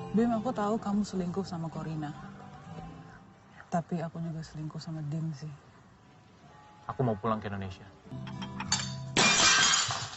Bim, aku tahu kamu selingkuh sama Corina. Tapi aku juga selingkuh sama Din sih. Aku mau pulang ke Indonesia.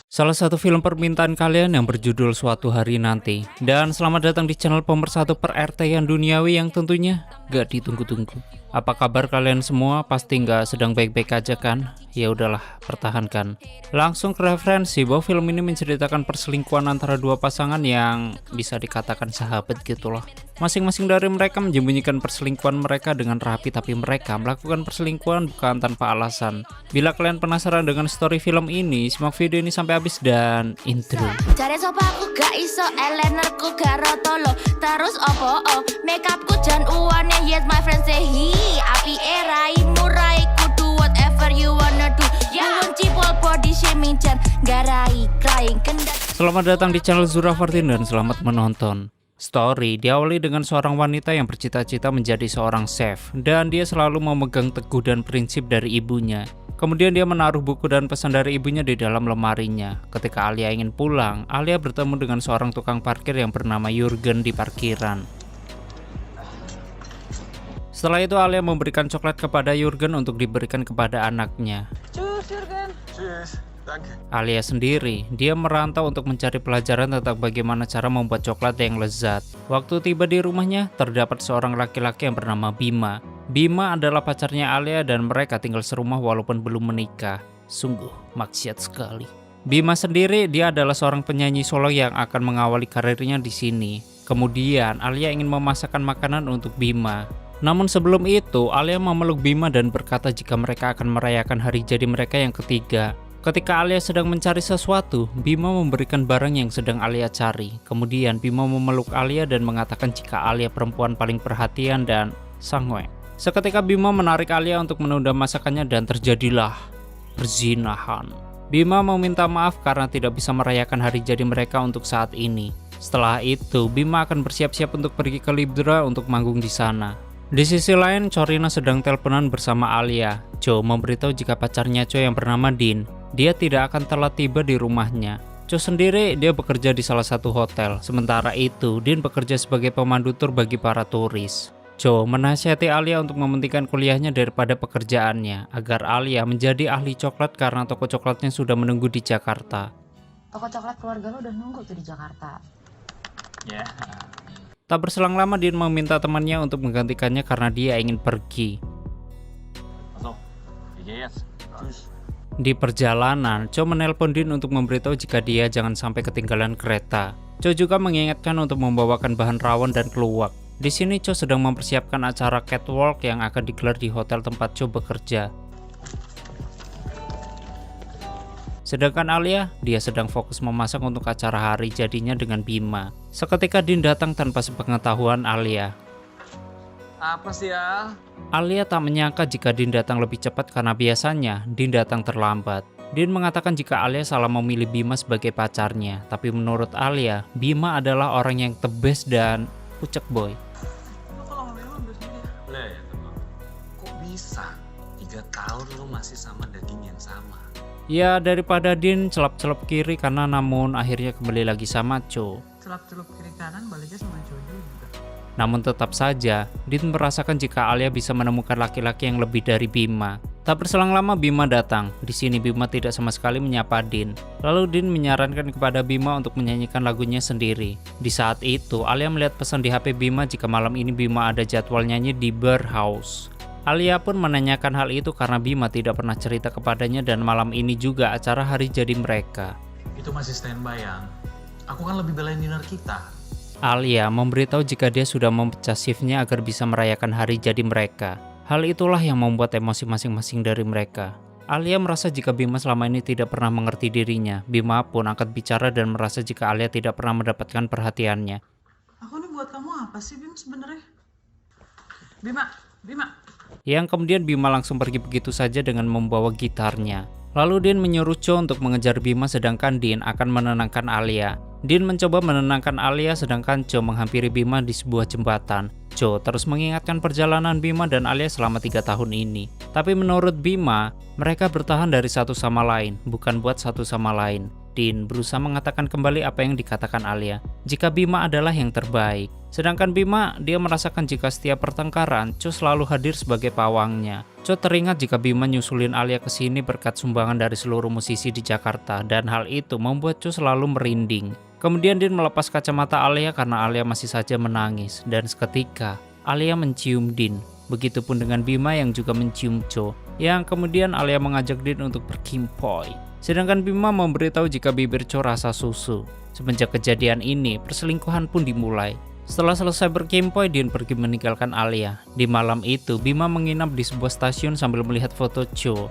Salah satu film permintaan kalian yang berjudul Suatu Hari Nanti. Dan selamat datang di channel pemersatu per-RT yang duniawi yang tentunya gak ditunggu-tunggu. Apa kabar kalian semua? Pasti nggak sedang baik-baik aja kan? Ya udahlah, pertahankan. Langsung ke referensi bahwa film ini menceritakan perselingkuhan antara dua pasangan yang bisa dikatakan sahabat gitu loh. Masing-masing dari mereka menyembunyikan perselingkuhan mereka dengan rapi, tapi mereka melakukan perselingkuhan bukan tanpa alasan. Bila kalian penasaran dengan story film ini, simak video ini sampai habis dan intro. Cari sopa aku gak iso, eyelinerku gak rotolo. Terus opo makeupku jan uwane. Yes my friend say hi. Api erai murai kudu whatever you wanna do. Buang cipol body shaming jan garai crying kendak. Selamat datang di channel Zura Fartin dan selamat menonton. Story diawali dengan seorang wanita yang bercita-cita menjadi seorang chef, dan dia selalu memegang teguh dan prinsip dari ibunya. Kemudian dia menaruh buku dan pesan dari ibunya di dalam lemarinya. Ketika Alia ingin pulang, Alia bertemu dengan seorang tukang parkir yang bernama Jurgen di parkiran. Setelah itu Alia memberikan coklat kepada Jurgen untuk diberikan kepada anaknya. Cus, Jurgen. Cheers, danke. Alia sendiri, dia merantau untuk mencari pelajaran tentang bagaimana cara membuat coklat yang lezat. Waktu tiba di rumahnya, terdapat seorang laki-laki yang bernama Bima. Bima adalah pacarnya Alia dan mereka tinggal serumah walaupun belum menikah. Sungguh maksiat sekali. Bima sendiri, dia adalah seorang penyanyi solo yang akan mengawali karirnya di sini. Kemudian Alia ingin memasakkan makanan untuk Bima. Namun sebelum itu, Alia memeluk Bima dan berkata jika mereka akan merayakan hari jadi mereka yang ketiga. Ketika Alia sedang mencari sesuatu, Bima memberikan barang yang sedang Alia cari. Kemudian Bima memeluk Alia dan mengatakan jika Alia perempuan paling perhatian dan sangwe. Seketika Bima menarik Alia untuk menunda masakannya dan terjadilah perzinahan. Bima meminta maaf karena tidak bisa merayakan hari jadi mereka untuk saat ini. Setelah itu, Bima akan bersiap-siap untuk pergi ke Libra untuk manggung di sana. Di sisi lain, Corina sedang teleponan bersama Alia. Cho memberitahu jika pacarnya Cho yang bernama Din, dia tidak akan telat tiba di rumahnya. Cho sendiri, dia bekerja di salah satu hotel. Sementara itu, Din bekerja sebagai pemandu tur bagi para turis. Cho menasihati Alia untuk mementingkan kuliahnya daripada pekerjaannya, agar Alia menjadi ahli coklat karena toko coklatnya sudah menunggu di Jakarta. Toko coklat keluarga lo udah nunggu tuh di Jakarta. Ya. Tak berselang lama, Din meminta temannya untuk menggantikannya karena dia ingin pergi. Masuk. Yes. Cheers. Di perjalanan, Cho menelpon Din untuk memberitahu jika dia jangan sampai ketinggalan kereta. Cho juga mengingatkan untuk membawakan bahan rawon dan keluak. Di sini Cho sedang mempersiapkan acara catwalk yang akan digelar di hotel tempat Cho bekerja. Sedangkan Alia, dia sedang fokus memasak untuk acara hari jadinya dengan Bima. Seketika Din datang tanpa sepengetahuan Alia. Apa sih ya? Alia tak menyangka jika Din datang lebih cepat karena biasanya Din datang terlambat. Din mengatakan jika Alia salah memilih Bima sebagai pacarnya. Tapi menurut Alia, Bima adalah orang yang the best dan pucek boy. Lo kalau ngomongin lo udah sendiri ya? Boleh ya teman. Kok bisa? 3 tahun lu masih sama daging yang sama. Ya daripada Din celap-celap kiri karena namun akhirnya kembali lagi sama Cho. Celap-celup kiri kanan baliknya sama Jojo juga. Namun tetap saja, Din merasakan jika Alia bisa menemukan laki-laki yang lebih dari Bima. Tak berselang lama Bima datang. Di sini Bima tidak sama sekali menyapa Din. Lalu Din menyarankan kepada Bima untuk menyanyikan lagunya sendiri. Di saat itu, Alia melihat pesan di HP Bima jika malam ini Bima ada jadwal nyanyi di Bar House. Alia pun menanyakan hal itu karena Bima tidak pernah cerita kepadanya dan malam ini juga acara hari jadi mereka. Itu masih standby yang. Aku kan lebih belain dinner kita. Alia memberitahu jika dia sudah memecah shiftnya agar bisa merayakan hari jadi mereka. Hal itulah yang membuat emosi masing-masing dari mereka. Alia merasa jika Bima selama ini tidak pernah mengerti dirinya. Bima pun angkat bicara dan merasa jika Alia tidak pernah mendapatkan perhatiannya. Aku nih buat kamu apa sih, Bim, sebenarnya? Bima. Yang kemudian Bima langsung pergi begitu saja dengan membawa gitarnya. Lalu Din menyuruh Cho untuk mengejar Bima sedangkan Din akan menenangkan Alia. Din mencoba menenangkan Alia sedangkan Cho menghampiri Bima di sebuah jembatan. Cho terus mengingatkan perjalanan Bima dan Alia selama 3 tahun ini. Tapi menurut Bima, mereka bertahan dari satu sama lain, bukan buat satu sama lain. Din berusaha mengatakan kembali apa yang dikatakan Alia, jika Bima adalah yang terbaik. Sedangkan Bima, dia merasakan jika setiap pertengkaran, Cho selalu hadir sebagai pawangnya. Cho teringat jika Bima nyusulin Alia ke sini berkat sumbangan dari seluruh musisi di Jakarta, dan hal itu membuat Cho selalu merinding. Kemudian Din melepas kacamata Alia karena Alia masih saja menangis, dan seketika Alia mencium Din. Begitupun dengan Bima yang juga mencium Cho, yang kemudian Alia mengajak Din untuk berkimpoi. Sedangkan Bima memberitahu jika bibir Cho rasa susu. Semenjak kejadian ini, perselingkuhan pun dimulai. Setelah selesai berkimpoi, Din pergi meninggalkan Alia. Di malam itu, Bima menginap di sebuah stasiun sambil melihat foto Cho.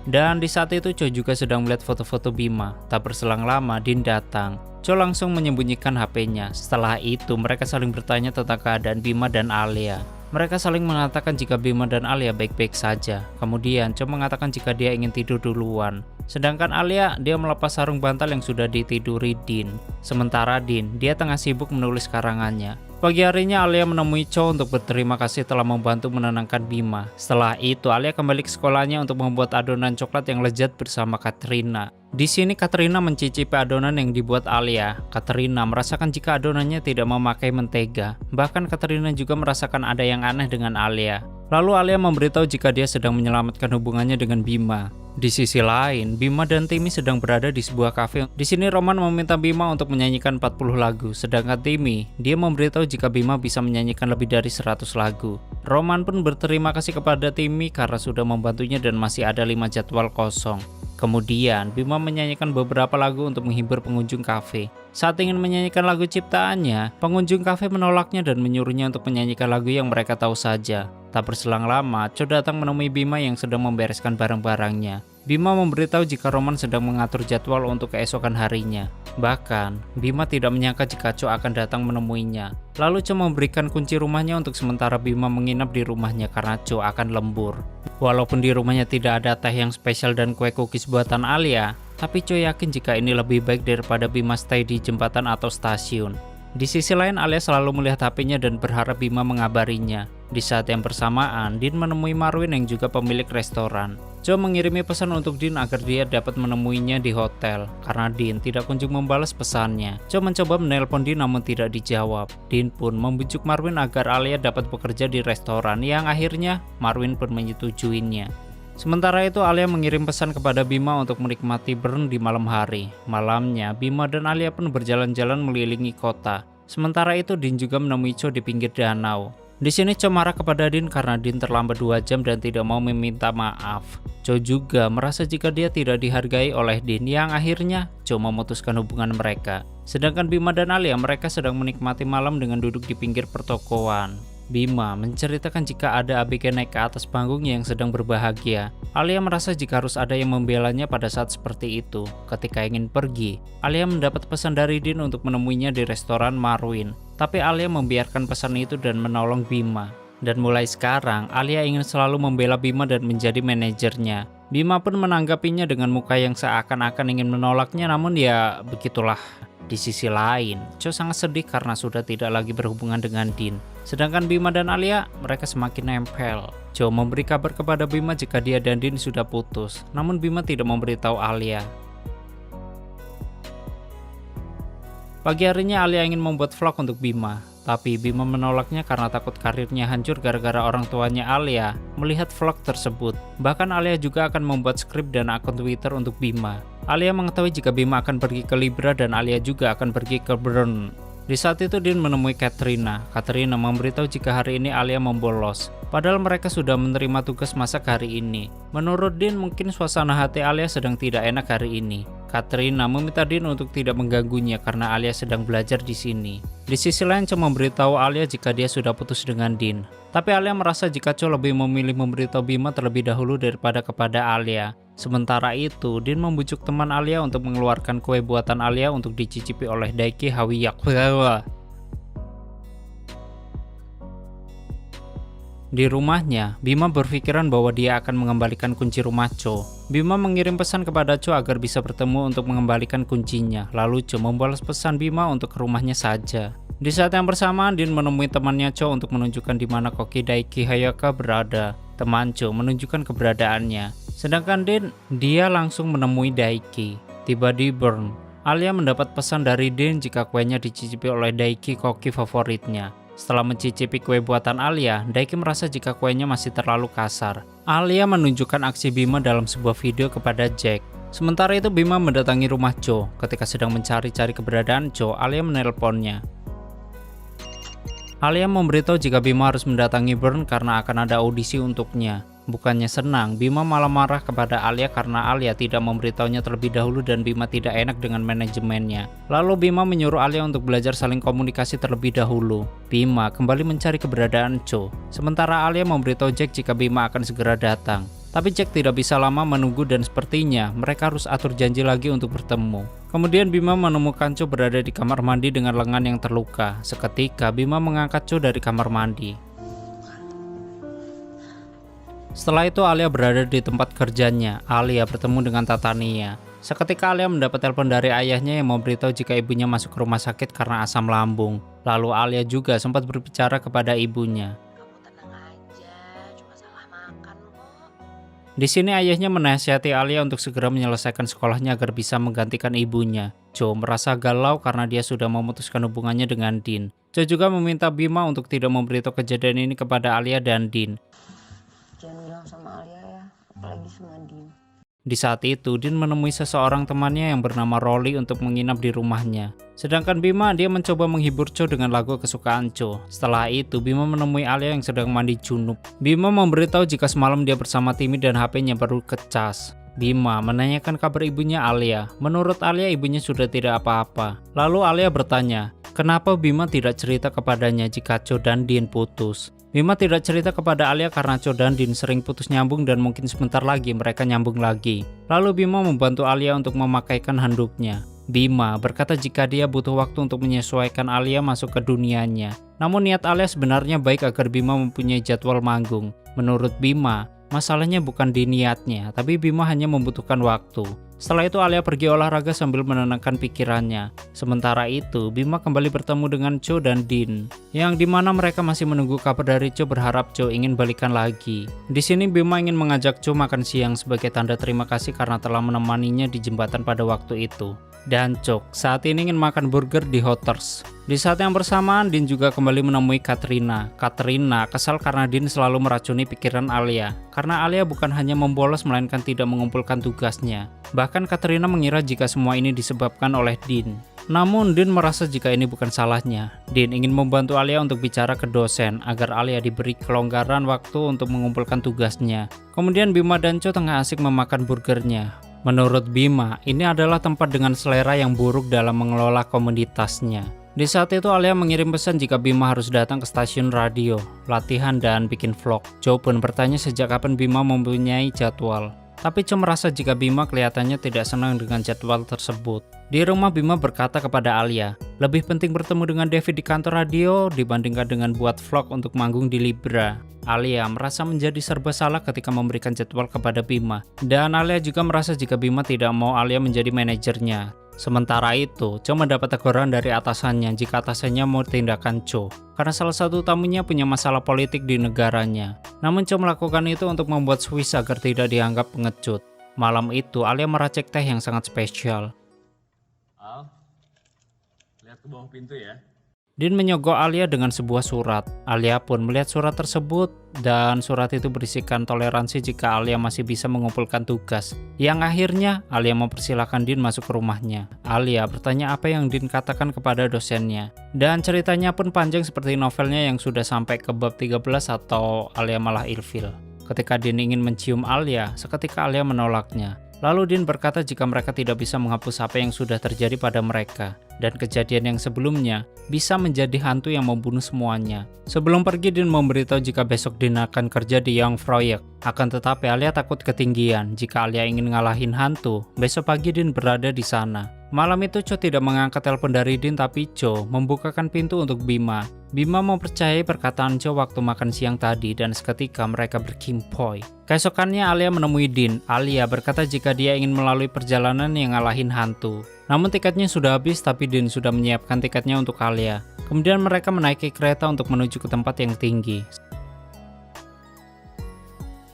Dan di saat itu Cho juga sedang melihat foto-foto Bima. Tak berselang lama, Din datang. Cho langsung menyembunyikan HP-nya. Setelah itu, mereka saling bertanya tentang keadaan Bima dan Alia. Mereka saling mengatakan jika Bima dan Alia baik-baik saja. Kemudian Cho mengatakan jika dia ingin tidur duluan. Sedangkan Alia, dia melepas sarung bantal yang sudah ditiduri Din. Sementara Din, dia tengah sibuk menulis karangannya. Pagi harinya Alia menemui Cho untuk berterima kasih telah membantu menenangkan Bima. Setelah itu Alia kembali ke sekolahnya untuk membuat adonan coklat yang lezat bersama Katrina. Di sini Katrina mencicipi adonan yang dibuat Alia. Katrina merasakan jika adonannya tidak memakai mentega. Bahkan Katrina juga merasakan ada yang aneh dengan Alia. Lalu Alia memberitahu jika dia sedang menyelamatkan hubungannya dengan Bima. Di sisi lain, Bima dan Timmy sedang berada di sebuah kafe. Di sini Roman meminta Bima untuk menyanyikan 40 lagu, sedangkan Timmy, dia memberitahu jika Bima bisa menyanyikan lebih dari 100 lagu. Roman pun berterima kasih kepada Timmy karena sudah membantunya dan masih ada 5 jadwal kosong. Kemudian, Bima menyanyikan beberapa lagu untuk menghibur pengunjung kafe. Saat ingin menyanyikan lagu ciptaannya, pengunjung kafe menolaknya dan menyuruhnya untuk menyanyikan lagu yang mereka tahu saja. Tak berselang lama, Cho datang menemui Bima yang sedang membereskan barang-barangnya. Bima memberitahu jika Roman sedang mengatur jadwal untuk keesokan harinya. Bahkan, Bima tidak menyangka jika Cho akan datang menemuinya. Lalu Cho memberikan kunci rumahnya untuk sementara Bima menginap di rumahnya karena Cho akan lembur. Walaupun di rumahnya tidak ada teh yang spesial dan kue cookies buatan Alia, tapi Cho yakin jika ini lebih baik daripada Bima stay di jembatan atau stasiun. Di sisi lain, Alia selalu melihat HP-nya dan berharap Bima mengabarinya. Di saat yang bersamaan, Din menemui Marwin yang juga pemilik restoran. Cho mengirimi pesan untuk Din agar dia dapat menemuinya di hotel. Karena Din tidak kunjung membalas pesannya, Cho mencoba menelpon Din namun tidak dijawab. Din pun membujuk Marwin agar Alia dapat bekerja di restoran, yang akhirnya Marwin pun menyetujuinya. Sementara itu Alia mengirim pesan kepada Bima untuk menikmati Bern di malam hari. Malamnya Bima dan Alia pun berjalan-jalan mengelilingi kota. Sementara itu Din juga menemui Cho di pinggir danau. Di sini Cho marah kepada Din karena Din terlambat 2 jam dan tidak mau meminta maaf. Cho juga merasa jika dia tidak dihargai oleh Din, yang akhirnya Cho memutuskan hubungan mereka. Sedangkan Bima dan Alia, mereka sedang menikmati malam dengan duduk di pinggir pertokoan. Bima menceritakan jika ada ABG naik ke atas panggungnya yang sedang berbahagia. Alia merasa jika harus ada yang membelanya pada saat seperti itu. Ketika ingin pergi, Alia mendapat pesan dari Din untuk menemuinya di restoran Marwin. Tapi Alia membiarkan pesan itu dan menolong Bima. Dan mulai sekarang, Alia ingin selalu membela Bima dan menjadi manajernya. Bima pun menanggapinya dengan muka yang seakan-akan ingin menolaknya, namun ya begitulah. Di sisi lain, Cho sangat sedih karena sudah tidak lagi berhubungan dengan Din. Sedangkan Bima dan Alia, mereka semakin nempel. Cho memberi kabar kepada Bima jika dia dan Din sudah putus, namun Bima tidak memberitahu Alia. Pagi harinya Alia ingin membuat vlog untuk Bima, tapi Bima menolaknya karena takut karirnya hancur gara-gara orang tuanya Alia melihat vlog tersebut. Bahkan Alia juga akan membuat skrip dan akun Twitter untuk Bima. Alia mengetahui jika Bima akan pergi ke Libra dan Alia juga akan pergi ke Bern. Di saat itu Din menemui Katrina. Katrina memberitahu jika hari ini Alia membolos, padahal mereka sudah menerima tugas masak hari ini. Menurut Din, mungkin suasana hati Alia sedang tidak enak hari ini. Katrina meminta Din untuk tidak mengganggunya karena Alia sedang belajar di sini. Di sisi lain, Cho memberitahu Alia jika dia sudah putus dengan Din. Tapi Alia merasa jika Cho lebih memilih memberitahu Bima terlebih dahulu daripada kepada Alia. Sementara itu, Din membujuk teman Alia untuk mengeluarkan kue buatan Alia untuk dicicipi oleh Daiki Hawiyak. Di rumahnya, Bima berpikiran bahwa dia akan mengembalikan kunci rumah Cho. Bima mengirim pesan kepada Cho agar bisa bertemu untuk mengembalikan kuncinya. Lalu Cho membalas pesan Bima untuk ke rumahnya saja. Di saat yang bersamaan, Din menemui temannya Cho untuk menunjukkan di mana Koki Daiki Hayaka berada. Teman Cho menunjukkan keberadaannya. Sedangkan Din, dia langsung menemui Daiki. Tiba di Bern. Alia mendapat pesan dari Din jika kuenya dicicipi oleh Daiki, koki favoritnya. Setelah mencicipi kue buatan Alia, Daiki merasa jika kuenya masih terlalu kasar. Alia menunjukkan aksi Bima dalam sebuah video kepada Jack. Sementara itu Bima mendatangi rumah Cho. Ketika sedang mencari-cari keberadaan Cho, Alia menelponnya. Alia memberitahu jika Bima harus mendatangi Burn karena akan ada audisi untuknya. Bukannya senang, Bima malah marah kepada Alia karena Alia tidak memberitahunya terlebih dahulu dan Bima tidak enak dengan manajemennya. Lalu Bima menyuruh Alia untuk belajar saling komunikasi terlebih dahulu. Bima kembali mencari keberadaan Cho. Sementara Alia memberitahu Jack jika Bima akan segera datang. Tapi Jack tidak bisa lama menunggu dan sepertinya mereka harus atur janji lagi untuk bertemu. Kemudian Bima menemukan Cho berada di kamar mandi dengan lengan yang terluka. Seketika Bima mengangkat Cho dari kamar mandi. Setelah itu Alia berada di tempat kerjanya. Alia bertemu dengan Tatania. Seketika Alia mendapat telepon dari ayahnya yang memberitahu jika ibunya masuk ke rumah sakit karena asam lambung. Lalu Alia juga sempat berbicara kepada ibunya. Kamu tenang aja, cuma salah makan kok. Di sini ayahnya menasihati Alia untuk segera menyelesaikan sekolahnya agar bisa menggantikan ibunya. Cho merasa galau karena dia sudah memutuskan hubungannya dengan Din. Cho juga meminta Bima untuk tidak memberitahu kejadian ini kepada Alia dan Din. Jangan bilang sama Alia ya, apalagi sama Din. Di saat itu, Din menemui seseorang temannya yang bernama Rolly untuk menginap di rumahnya. Sedangkan Bima, dia mencoba menghibur Cho dengan lagu kesukaan Cho. Setelah itu, Bima menemui Alia yang sedang mandi junub. Bima memberitahu jika semalam dia bersama Timmy dan HP-nya baru kecas. Bima menanyakan kabar ibunya Alia. Menurut Alia, ibunya sudah tidak apa-apa. Lalu Alia bertanya, kenapa Bima tidak cerita kepadanya jika Cho dan Din putus? Bima tidak cerita kepada Alia karena Cho dan Din sering putus nyambung dan mungkin sebentar lagi mereka nyambung lagi. Lalu Bima membantu Alia untuk memakaikan handuknya. Bima berkata jika dia butuh waktu untuk menyesuaikan Alia masuk ke dunianya. Namun niat Alia sebenarnya baik agar Bima mempunyai jadwal manggung. Menurut Bima, masalahnya bukan di niatnya, tapi Bima hanya membutuhkan waktu. Setelah itu Alia pergi olahraga sambil menenangkan pikirannya. Sementara itu Bima kembali bertemu dengan Cho dan Din, yang dimana mereka masih menunggu kabar dari Cho berharap Cho ingin balikan lagi. Di sini Bima ingin mengajak Cho makan siang sebagai tanda terima kasih karena telah menemaninya di jembatan pada waktu itu. Dan Cho saat ini ingin makan burger di Hooters. Di saat yang bersamaan Din juga kembali menemui Katrina. Katrina kesal karena Din selalu meracuni pikiran Alia. Karena Alia bukan hanya membolos melainkan tidak mengumpulkan tugasnya. Bahkan Katrina mengira jika semua ini disebabkan oleh Din. Namun Din merasa jika ini bukan salahnya. Din ingin membantu Alia untuk bicara ke dosen agar Alia diberi kelonggaran waktu untuk mengumpulkan tugasnya. Kemudian Bima dan Cho tengah asik memakan burgernya. Menurut Bima, ini adalah tempat dengan selera yang buruk dalam mengelola komunitasnya. Di saat itu Alia mengirim pesan jika Bima harus datang ke stasiun radio, latihan dan bikin vlog. Cho pun bertanya sejak kapan Bima mempunyai jadwal. Tapi Cho merasa jika Bima kelihatannya tidak senang dengan jadwal tersebut. Di rumah Bima berkata kepada Alia, lebih penting bertemu dengan David di kantor radio dibandingkan dengan buat vlog untuk manggung di Libra. Alia merasa menjadi serba salah ketika memberikan jadwal kepada Bima. Dan Alia juga merasa jika Bima tidak mau Alia menjadi manajernya. Sementara itu, Cho mendapat teguran dari atasannya jika atasannya mau tindakan Cho. Karena salah satu tamunya punya masalah politik di negaranya. Namun Cho melakukan itu untuk membuat Swiss agar tidak dianggap pengecut. Malam itu, Alia meracik teh yang sangat spesial. Al, lihat ke bawah pintu ya. Din menyogok Alia dengan sebuah surat. Alia pun melihat surat tersebut dan surat itu berisikan toleransi jika Alia masih bisa mengumpulkan tugas. Yang akhirnya Alia mempersilahkan Din masuk ke rumahnya. Alia bertanya apa yang Din katakan kepada dosennya. Dan ceritanya pun panjang seperti novelnya yang sudah sampai ke bab 13 atau Alia malah ilfil. Ketika Din ingin mencium Alia, seketika Alia menolaknya. Lalu Din berkata jika mereka tidak bisa menghapus apa yang sudah terjadi pada mereka. Dan kejadian yang sebelumnya bisa menjadi hantu yang membunuh semuanya. Sebelum pergi Din memberitahu jika besok Din akan kerja di Young Project. Akan tetapi Alia takut ketinggian. Jika Alia ingin ngalahin hantu, besok pagi Din berada di sana. Malam itu Cho tidak mengangkat telepon dari Din tapi Cho membukakan pintu untuk Bima. Bima mempercayai perkataan Cho waktu makan siang tadi dan seketika mereka berkimpoi. Keesokannya Alia menemui Din. Alia berkata jika dia ingin melalui perjalanan yang ngalahin hantu. Namun tiketnya sudah habis tapi Din sudah menyiapkan tiketnya untuk Alia. Kemudian mereka menaiki kereta untuk menuju ke tempat yang tinggi.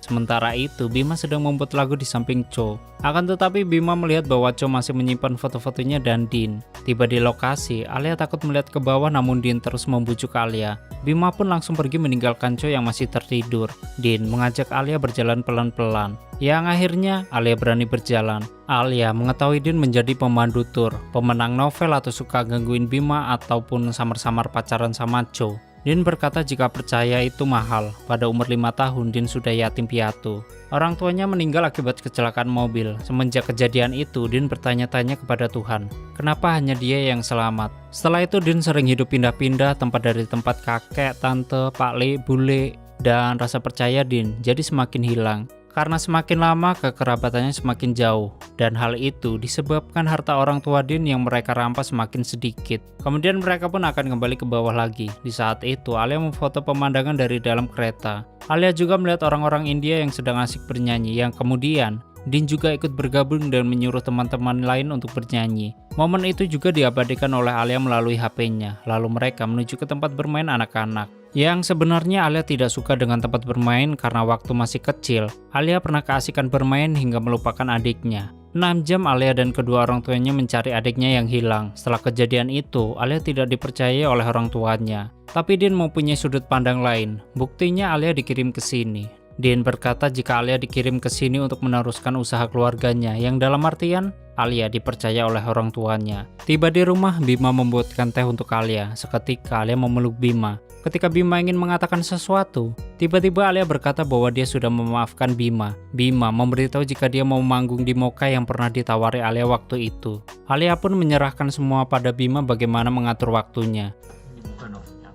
Sementara itu, Bima sedang membuat lagu di samping Cho. Akan tetapi Bima melihat bahwa Cho masih menyimpan foto-fotonya dan Din. Tiba di lokasi, Alia takut melihat ke bawah namun Din terus membujuk Alia. Bima pun langsung pergi meninggalkan Cho yang masih tertidur. Din mengajak Alia berjalan pelan-pelan. Yang akhirnya Alia berani berjalan. Alia mengetahui Din menjadi pemandu tur, pemenang novel atau suka gangguin Bima ataupun samar-samar pacaran sama Cho. Din berkata jika percaya itu mahal. Pada umur 5 tahun Din sudah yatim piatu. Orang tuanya meninggal akibat kecelakaan mobil. Semenjak kejadian itu Din bertanya-tanya kepada Tuhan, kenapa hanya dia yang selamat. Setelah itu Din sering hidup pindah-pindah tempat dari tempat kakek, tante, pak le, bule, dan rasa percaya Din jadi semakin hilang. Karena semakin lama kekerabatannya semakin jauh, dan hal itu disebabkan harta orang tua Din yang mereka rampas semakin sedikit. Kemudian mereka pun akan kembali ke bawah lagi. Di saat itu Alia memfoto pemandangan dari dalam kereta. Alia juga melihat orang-orang India yang sedang asik bernyanyi, yang kemudian Din juga ikut bergabung dan menyuruh teman-teman lain untuk bernyanyi. Momen itu juga diabadikan oleh Alia melalui HP-nya, lalu mereka menuju ke tempat bermain anak-anak. Yang sebenarnya Alia tidak suka dengan tempat bermain karena waktu masih kecil, Alia pernah keasikan bermain hingga melupakan adiknya. 6 jam Alia dan kedua orang tuanya mencari adiknya yang hilang. Setelah kejadian itu, Alia tidak dipercaya oleh orang tuanya. Tapi Din mempunyai sudut pandang lain. Buktinya Alia dikirim ke sini. Din berkata jika Alia dikirim ke sini untuk meneruskan usaha keluarganya, yang dalam artian Alia dipercaya oleh orang tuanya. Tiba di rumah, Bima membuatkan teh untuk Alia. Seketika Alia memeluk Bima. Ketika Bima ingin mengatakan sesuatu, tiba-tiba Alia berkata bahwa dia sudah memaafkan Bima. Bima memberitahu jika dia mau manggung di Mocha yang pernah ditawari Alia waktu itu. Alia pun menyerahkan semua pada Bima bagaimana mengatur waktunya. Bukan yang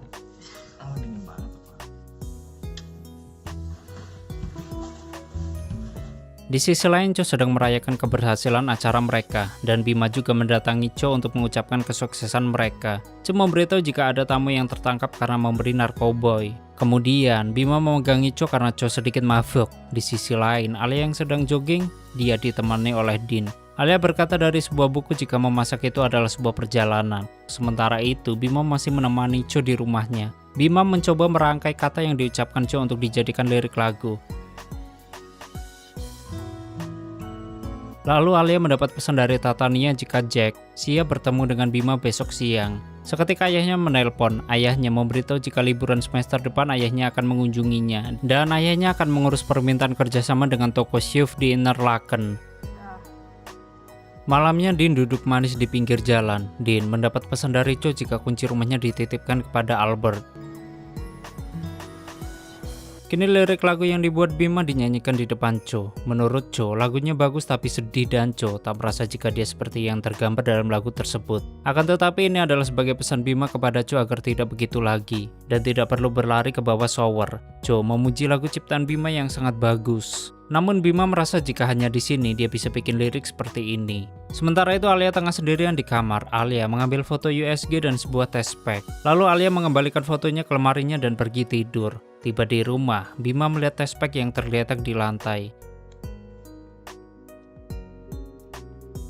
dingin banget. Di sisi lain, Cho sedang merayakan keberhasilan acara mereka, dan Bima juga mendatangi Cho untuk mengucapkan kesuksesan mereka. Cho memberitahu jika ada tamu yang tertangkap karena memberi narkoboy. Kemudian, Bima memegangi Cho karena Cho sedikit mabuk. Di sisi lain, Alia yang sedang jogging, dia ditemani oleh Din. Alia berkata dari sebuah buku jika memasak itu adalah sebuah perjalanan. Sementara itu, Bima masih menemani Cho di rumahnya. Bima mencoba merangkai kata yang diucapkan Cho untuk dijadikan lirik lagu. Lalu Alia mendapat pesan dari Tatania jika Jack siap bertemu dengan Bima besok siang. Seketika ayahnya menelpon. Ayahnya memberitahu jika liburan semester depan ayahnya akan mengunjunginya, dan ayahnya akan mengurus permintaan kerjasama dengan toko Shiv di Interlaken. Malamnya Din duduk manis di pinggir jalan. Din mendapat pesan dari Cho jika kunci rumahnya dititipkan kepada Albert. Kini lirik lagu yang dibuat Bima dinyanyikan di depan Cho. Menurut Cho, lagunya bagus tapi sedih dan Cho tak merasa jika dia seperti yang tergambar dalam lagu tersebut. Akan tetapi ini adalah sebagai pesan Bima kepada Cho agar tidak begitu lagi dan tidak perlu berlari ke bawah shower. Cho memuji lagu ciptaan Bima yang sangat bagus. Namun Bima merasa jika hanya di sini dia bisa bikin lirik seperti ini. Sementara itu Alia tengah sendirian di kamar. Alia mengambil foto USG dan sebuah test pack. Lalu Alia mengembalikan fotonya ke lemarinya dan pergi tidur. Tiba di rumah, Bima melihat test pack yang tergeletak di lantai.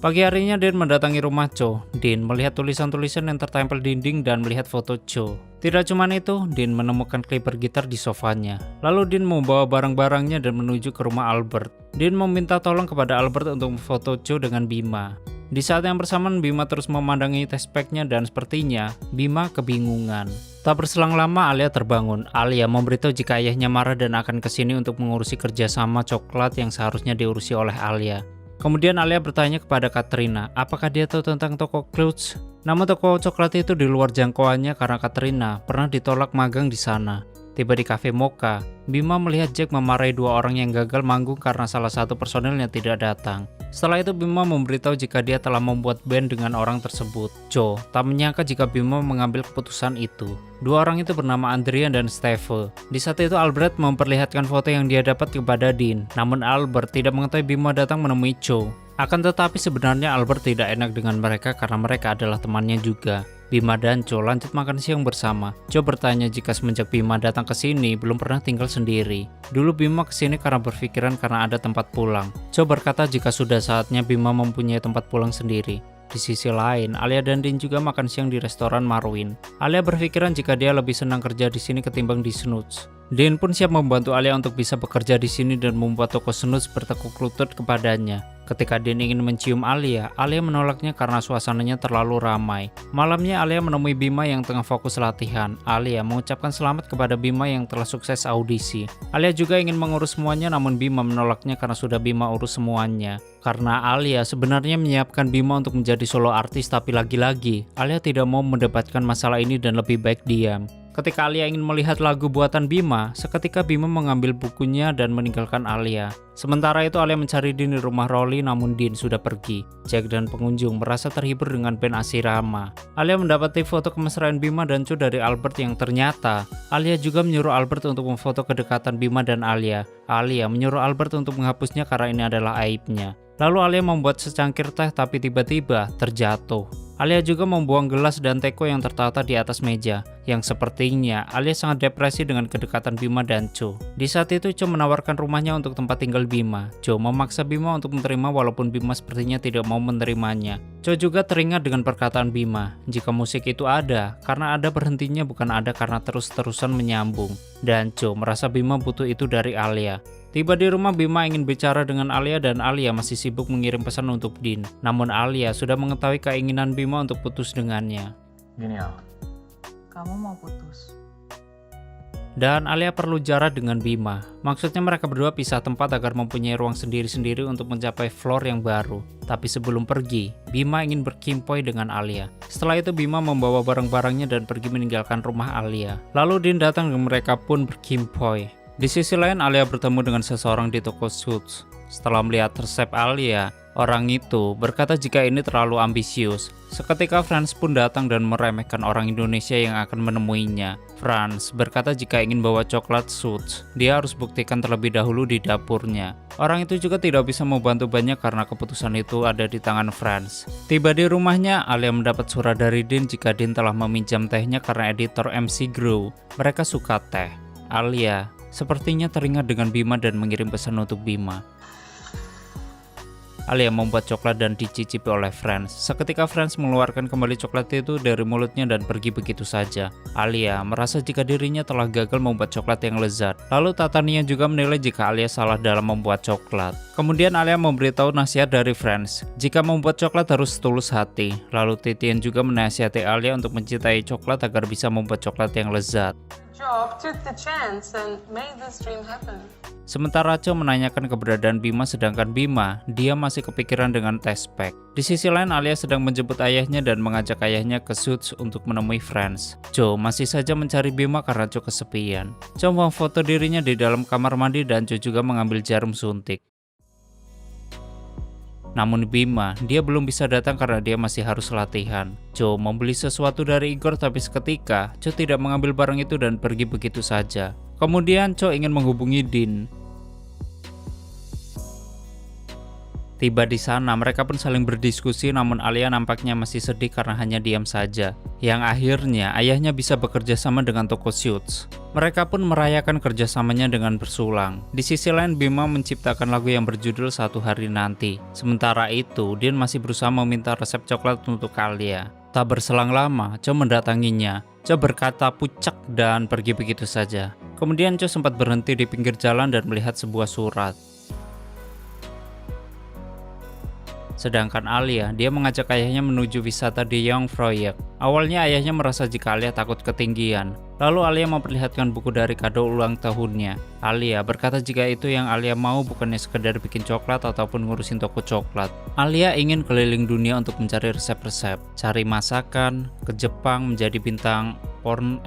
Pagi harinya Din mendatangi rumah Cho. Din melihat tulisan-tulisan yang tertempel dinding dan melihat foto Cho. Tidak cuma itu, Din menemukan clipper gitar di sofanya. Lalu Din membawa barang-barangnya dan menuju ke rumah Albert. Din meminta tolong kepada Albert untuk memfoto Cho dengan Bima. Di saat yang bersamaan Bima terus memandangi test pack-nya dan sepertinya Bima kebingungan. Tak berselang lama Alia terbangun. Alia memberitahu jika ayahnya marah dan akan kesini untuk mengurusi kerjasama coklat yang seharusnya diurusi oleh Alia. Kemudian Alia bertanya kepada Katrina, apakah dia tahu tentang toko clothes? Namun toko coklat itu di luar jangkauannya karena Katrina pernah ditolak magang di sana. Tiba di cafe Mocha, Bima melihat Jack memarahi 2 orang yang gagal manggung karena salah satu personilnya tidak datang. Setelah itu Bima memberitahu jika dia telah membuat band dengan orang tersebut. Cho tak menyangka jika Bima mengambil keputusan itu. 2 orang itu bernama Adrian dan Steve. Di saat itu Albert memperlihatkan foto yang dia dapat kepada Din. Namun Albert tidak mengetahui Bima datang menemui Cho. Akan tetapi sebenarnya Albert tidak enak dengan mereka karena mereka adalah temannya juga. Bima dan Cho lanjut makan siang bersama. Cho bertanya jika semenjak Bima datang ke sini belum pernah tinggal sendiri. Dulu Bima kesini karena berpikiran karena ada tempat pulang. Cho berkata jika sudah saatnya Bima mempunyai tempat pulang sendiri. Di sisi lain, Alia dan Din juga makan siang di restoran Marwin. Alia berpikiran jika dia lebih senang kerja di sini ketimbang di Snoots. Din pun siap membantu Alia untuk bisa bekerja di sini dan membuat toko snooze bertekuk lutut kepadanya. Ketika Din ingin mencium Alia menolaknya karena suasananya terlalu ramai. Malamnya Alia menemui Bima yang tengah fokus latihan. Alia mengucapkan selamat kepada Bima yang telah sukses audisi. Alia juga ingin mengurus semuanya, namun Bima menolaknya karena sudah Bima urus semuanya. Karena Alia sebenarnya menyiapkan Bima untuk menjadi solo artis, tapi lagi-lagi Alia tidak mau mendapatkan masalah ini dan lebih baik diam. Ketika Alia ingin melihat lagu buatan Bima, seketika Bima mengambil bukunya dan meninggalkan Alia. Sementara itu Alia mencari Din di rumah Rolly, namun Din sudah pergi. Jack dan pengunjung merasa terhibur dengan band Asirama. Alia mendapati foto kemesraan Bima dan Cho dari Albert yang ternyata Alia juga menyuruh Albert untuk memfoto kedekatan Bima dan Alia. Alia menyuruh Albert untuk menghapusnya karena ini adalah aibnya. Lalu Alia membuat secangkir teh tapi tiba-tiba terjatuh. Alia juga membuang gelas dan teko yang tertata di atas meja, yang sepertinya Alia sangat depresi dengan kedekatan Bima dan Cho. Di saat itu Cho menawarkan rumahnya untuk tempat tinggal Bima. Cho memaksa Bima untuk menerima walaupun Bima sepertinya tidak mau menerimanya. Cho juga teringat dengan perkataan Bima, jika musik itu ada, karena ada berhentinya bukan ada karena terus-terusan menyambung. Dan Cho merasa Bima butuh itu dari Alia. Tiba di rumah, Bima ingin bicara dengan Alia dan Alia masih sibuk mengirim pesan untuk Din. Namun Alia sudah mengetahui keinginan Bima untuk putus dengannya. Gini Al, Kamu mau putus? Dan Alia perlu jarak dengan Bima. Maksudnya mereka berdua pisah tempat agar mempunyai ruang sendiri-sendiri untuk mencapai floor yang baru. Tapi sebelum pergi, Bima ingin berkimpoi dengan Alia. Setelah itu Bima membawa barang-barangnya dan pergi meninggalkan rumah Alia. Lalu Din datang dan mereka pun berkimpoi. Di sisi lain Alia bertemu dengan seseorang di toko suits. Setelah melihat resep Alia, orang itu berkata jika ini terlalu ambisius. Seketika Franz pun datang dan meremehkan orang Indonesia yang akan menemuinya. Franz berkata jika ingin bawa coklat suits, dia harus buktikan terlebih dahulu di dapurnya. Orang itu juga tidak bisa membantu banyak karena keputusan itu ada di tangan Franz. Tiba di rumahnya, Alia mendapat surat dari Din jika Din telah meminjam tehnya karena editor MC Grow. Mereka suka teh. Alia sepertinya teringat dengan Bima dan mengirim pesan untuk Bima. Alia membuat coklat dan dicicipi oleh Franz. Seketika Franz mengeluarkan kembali coklat itu dari mulutnya dan pergi begitu saja. Alia merasa jika dirinya telah gagal membuat coklat yang lezat. Lalu Tatania juga menilai jika Alia salah dalam membuat coklat. Kemudian Alia memberitahu nasihat dari Franz, jika membuat coklat harus tulus hati. Lalu Titian juga menasihati Alia untuk mencintai coklat agar bisa membuat coklat yang lezat. Job took the chance and made this dream happen. Sementara Cho menanyakan keberadaan Bima, sedangkan Bima, dia masih kepikiran dengan tes pack. Di sisi lain Alia sedang menjemput ayahnya dan mengajak ayahnya ke Suits untuk menemui Franz. Cho masih saja mencari Bima karena Cho kesepian. Cho memfoto dirinya di dalam kamar mandi dan Cho juga mengambil jarum suntik. Namun Bima, dia belum bisa datang karena dia masih harus latihan. Cho membeli sesuatu dari Igor tapi seketika Cho tidak mengambil barang itu dan pergi begitu saja. Kemudian Cho ingin menghubungi Din. Tiba di sana, mereka pun saling berdiskusi, namun Alia nampaknya masih sedih karena hanya diam saja. Yang akhirnya ayahnya bisa bekerja sama dengan toko Suits. Mereka pun merayakan kerjasamanya dengan bersulang. Di sisi lain Bima menciptakan lagu yang berjudul Satu Hari Nanti. Sementara itu, Din masih berusaha meminta resep coklat untuk Alia. Tak berselang lama, Cho mendatanginya. Cho berkata pucak dan pergi begitu saja. Kemudian Cho sempat berhenti di pinggir jalan dan melihat sebuah surat. Sedangkan Alia, dia mengajak ayahnya menuju wisata di Jongfrøy. Awalnya ayahnya merasa jika Alia takut ketinggian. Lalu Alia memperlihatkan buku dari kado ulang tahunnya. Alia berkata jika itu yang Alia mau bukannya sekedar bikin coklat ataupun ngurusin toko coklat. Alia ingin keliling dunia untuk mencari resep-resep, cari masakan, ke Jepang menjadi bintang porn,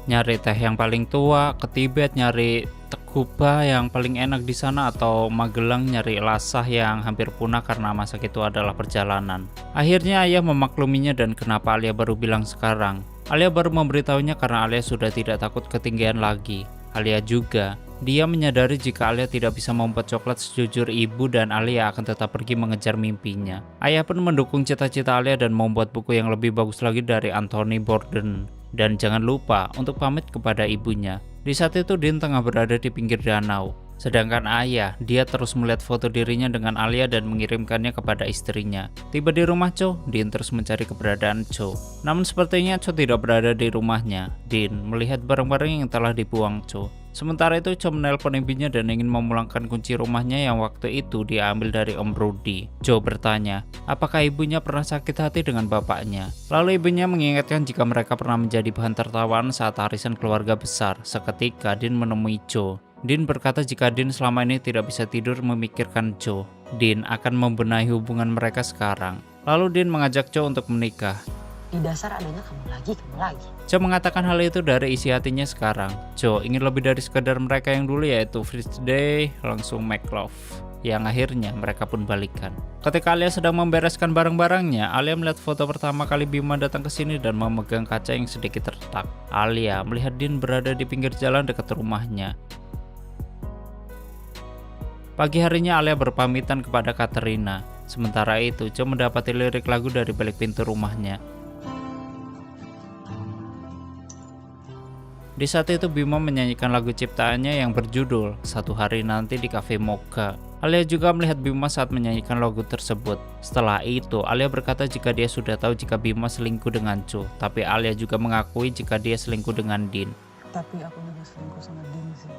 nyari teh yang paling tua, ke Tibet nyari Tekuba yang paling enak di sana, atau Magelang nyari lasah yang hampir punah karena masa itu adalah perjalanan. Akhirnya ayah memakluminya dan kenapa Alia baru bilang sekarang? Alia baru memberitahunya karena Alia sudah tidak takut ketinggian lagi. Alia juga, dia menyadari jika Alia tidak bisa membuat coklat sejujur ibu dan Alia akan tetap pergi mengejar mimpinya. Ayah pun mendukung cita-cita Alia dan membuat buku yang lebih bagus lagi dari Anthony Bourdain. Dan jangan lupa untuk pamit kepada ibunya. Di saat itu Din tengah berada di pinggir danau. Sedangkan ayah, dia terus melihat foto dirinya dengan Alia dan mengirimkannya kepada istrinya. Tiba di rumah Cho, Dean terus mencari keberadaan Cho. Namun sepertinya Cho tidak berada di rumahnya. Dean melihat barang-barang yang telah dibuang Cho. Sementara itu Cho menelpon ibunya dan ingin memulangkan kunci rumahnya yang waktu itu diambil dari Om Rudy. Cho bertanya, apakah ibunya pernah sakit hati dengan bapaknya? Lalu ibunya mengingatkan jika mereka pernah menjadi bahan tertawaan saat arisan keluarga besar. Seketika Dean menemui Cho. Dean berkata jika Dean selama ini tidak bisa tidur memikirkan Cho. Dean akan membenahi hubungan mereka sekarang. Lalu Dean mengajak Cho untuk menikah. Di dasar adanya kamu lagi. Cho mengatakan hal itu dari isi hatinya sekarang. Cho ingin lebih dari sekedar mereka yang dulu, yaitu first day langsung make love. Yang akhirnya mereka pun balikan. Ketika Alia sedang membereskan barang-barangnya, Alia melihat foto pertama kali Bima datang ke sini dan memegang kaca yang sedikit retak. Alia melihat Dean berada di pinggir jalan dekat rumahnya. Pagi harinya Alia berpamitan kepada Katerina. Sementara itu, Cho mendapati lirik lagu dari balik pintu rumahnya. Di saat itu Bima menyanyikan lagu ciptaannya yang berjudul Satu Hari Nanti di Cafe Mocha. Alia juga melihat Bima saat menyanyikan lagu tersebut. Setelah itu, Alia berkata jika dia sudah tahu jika Bima selingkuh dengan Cho. Tapi Alia juga mengakui jika dia selingkuh dengan Dean. Tapi aku juga selingkuh sama Dean sih.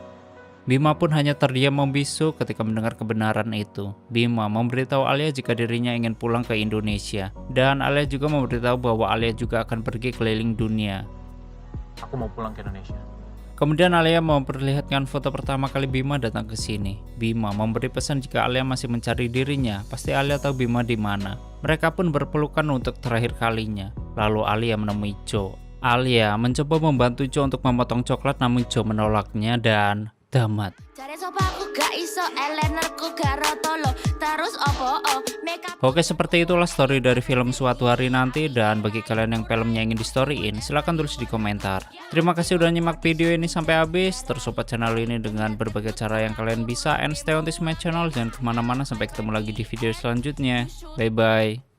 Bima pun hanya terdiam membisu ketika mendengar kebenaran itu. Bima memberitahu Alia jika dirinya ingin pulang ke Indonesia. Dan Alia juga memberitahu bahwa Alia juga akan pergi keliling dunia. Aku mau pulang ke Indonesia. Kemudian Alia memperlihatkan foto pertama kali Bima datang ke sini. Bima memberi pesan jika Alia masih mencari dirinya, pasti Alia tahu Bima di mana. Mereka pun berpelukan untuk terakhir kalinya. Lalu Alia menemui Cho. Alia mencoba membantu Cho untuk memotong coklat, namun Cho menolaknya dan tamat. Oke, seperti itulah story dari film Suatu Hari Nanti. Dan bagi kalian yang filmnya ingin di storyin, silahkan tulis di komentar. Terima kasih udah nyimak video ini sampai habis. Terus support channel ini dengan berbagai cara yang kalian bisa. And stay on this my channel. Jangan kemana-mana, sampai ketemu lagi di video selanjutnya. Bye bye.